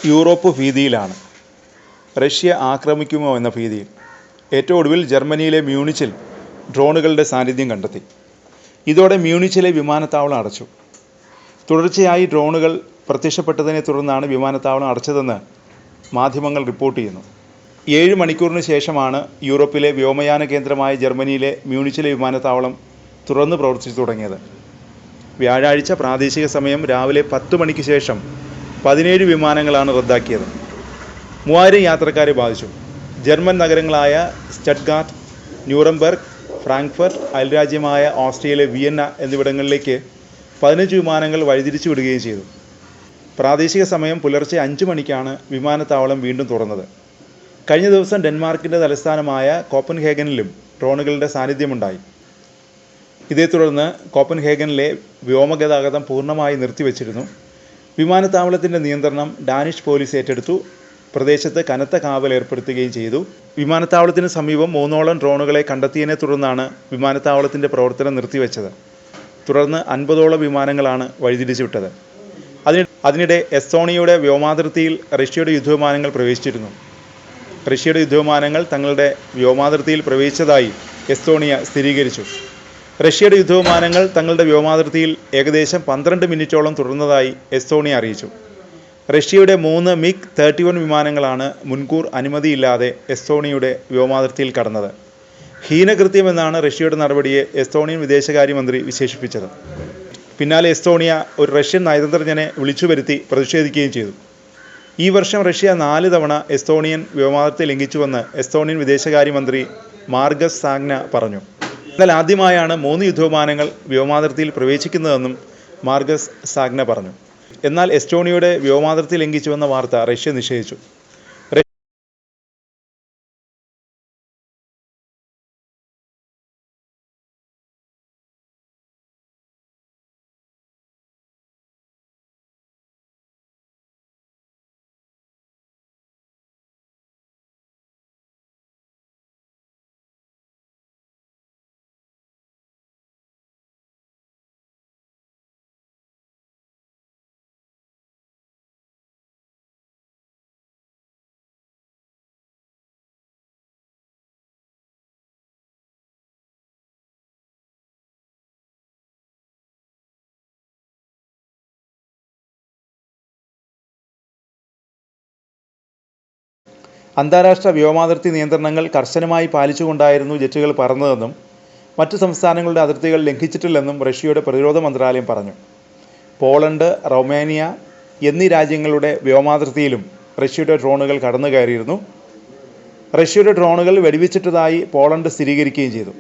Europe ഭീതിയിലാണ്. Russia ആക്രമിക്കുമോ എന്ന ഭീതിയിൽ. ഏറ്റവും ഒടുവിൽ ജർമ്മനിയിലെ മ്യൂണിച്ചിൽ ഡ്രോണുകളുടെ സാന്നിധ്യം കണ്ടെത്തി. ഇതോടെ മ്യൂണിച്ചിലെ വിമാനത്താവളം അടച്ചു. തുടർച്ചയായി ഡ്രോണുകൾ പ്രത്യക്ഷപ്പെട്ടതിനെ തുടർന്നാണ് വിമാനത്താവളം അടച്ചതെന്ന് മാധ്യമങ്ങൾ റിപ്പോർട്ട് ചെയ്യുന്നു. 7 മണിക്കൂറിന് ശേഷമാണ് യൂറോപ്പിലെ വ്യോമയാന കേന്ദ്രമായ ജർമ്മനിയിലെ മ്യൂണിച്ചിലെ വിമാനത്താവളം തുറന്ന് പ്രവർത്തിച്ചു തുടങ്ങിയത്. വ്യാഴാഴ്ച പ്രാദേശിക സമയം രാവിലെ 10 മണിക്ക് ശേഷം 17 വിമാനങ്ങളാണ് റദ്ദാക്കിയത്. 3000 യാത്രക്കാരെ ബാധിച്ചു. ജർമ്മൻ നഗരങ്ങളായ സ്റ്റട്ട്ഗാർട്ട്, ന്യൂറംബർഗ്, ഫ്രാങ്ക്ഫർട്ട്, അയൽരാജ്യമായ ഓസ്ട്രിയയിലെ വിയന്ന എന്നിവിടങ്ങളിലേക്ക് 15 വിമാനങ്ങൾ വഴിതിരിച്ചു വിടുകയും ചെയ്തു. പ്രാദേശിക സമയം പുലർച്ചെ 5 മണിക്കാണ് വിമാനത്താവളം വീണ്ടും തുറന്നത്. കഴിഞ്ഞ ദിവസം ഡെൻമാർക്കിൻ്റെ തലസ്ഥാനമായ കോപ്പൻഹേഗനിലും ഡ്രോണുകളുടെ സാന്നിധ്യമുണ്ടായി. ഇതേ തുടർന്ന് കോപ്പൻഹേഗനിലെ വ്യോമഗതാഗതം പൂർണ്ണമായി നിർത്തിവച്ചിരുന്നു. വിമാനത്താവളത്തിൻ്റെ നിയന്ത്രണം ഡാനിഷ് പോലീസ് ഏറ്റെടുത്തു. പ്രദേശത്ത് കനത്ത കാവൽ ഏർപ്പെടുത്തുകയും ചെയ്തു. വിമാനത്താവളത്തിന് സമീപം 3ഓളം ഡ്രോണുകളെ കണ്ടെത്തിയതിനെ തുടർന്നാണ് വിമാനത്താവളത്തിൻ്റെ പ്രവർത്തനം നിർത്തിവെച്ചത്. തുടർന്ന് 50ഓളം വിമാനങ്ങളാണ് വഴിതിരിച്ചുവിട്ടത്. അതിനിടെ എസ്തോണിയയുടെ വ്യോമാതിർത്തിയിൽ റഷ്യയുടെ യുദ്ധവിമാനങ്ങൾ പ്രവേശിച്ചിരുന്നു. റഷ്യയുടെ യുദ്ധവിമാനങ്ങൾ തങ്ങളുടെ വ്യോമാതിർത്തിയിൽ പ്രവേശിച്ചതായി എസ്തോണിയ സ്ഥിരീകരിച്ചു. റഷ്യയുടെ യുദ്ധവിമാനങ്ങൾ തങ്ങളുടെ വ്യോമാതിർത്തിയിൽ ഏകദേശം 12 മിനിറ്റോളം തുടർന്നതായി എസ്തോണിയ അറിയിച്ചു. റഷ്യയുടെ 3 MiG-31 വിമാനങ്ങളാണ് മുൻകൂർ അനുമതിയില്ലാതെ എസ്തോണിയയുടെ വ്യോമാതിർത്തിയിൽ കടന്നത്. ഹീനകൃത്യമെന്നാണ് റഷ്യയുടെ നടപടിയെ എസ്തോണിയൻ വിദേശകാര്യമന്ത്രി വിശേഷിപ്പിച്ചത്. പിന്നാലെ എസ്തോണിയ ഒരു റഷ്യൻ നയതന്ത്രജ്ഞനെ വിളിച്ചുവരുത്തി പ്രതിഷേധിക്കുകയും ചെയ്തു. ഈ വർഷം റഷ്യ 4 തവണ എസ്തോണിയൻ വ്യോമാതിർത്തി ലംഘിച്ചുവെന്ന് എസ്തോണിയൻ വിദേശകാര്യമന്ത്രി മാർഗസ് സാഗ്ന പറഞ്ഞു. എന്നാൽ ആദ്യമായാണ് 3 യുദ്ധവിമാനങ്ങൾ വ്യോമാതിർത്തിയിൽ പ്രവേശിക്കുന്നതെന്നും മാർഗസ് സാഗ്ന പറഞ്ഞു. എന്നാൽ എസ്റ്റോണിയയുടെ വ്യോമാതിർത്തി ലംഘിച്ചുവെന്ന വാർത്ത റഷ്യ നിഷേധിച്ചു. അന്താരാഷ്ട്ര വ്യോമാതിർത്തി നിയന്ത്രണങ്ങൾ കർശനമായി പാലിച്ചുകൊണ്ടായിരുന്നു ജെറ്റുകൾ പറന്നതെന്നും മറ്റു സംസ്ഥാനങ്ങളുടെ അതിർത്തികൾ ലംഘിച്ചിട്ടില്ലെന്നും റഷ്യയുടെ പ്രതിരോധ മന്ത്രാലയം പറഞ്ഞു. പോളണ്ട്, റൊമേനിയ എന്നീ രാജ്യങ്ങളുടെ വ്യോമാതിർത്തിയിലും റഷ്യയുടെ ഡ്രോണുകൾ കടന്നു കയറിയിരുന്നു. റഷ്യയുടെ ഡ്രോണുകൾ വെടിവെച്ചിട്ടതായി പോളണ്ട് സ്ഥിരീകരിക്കുകയും ചെയ്തു.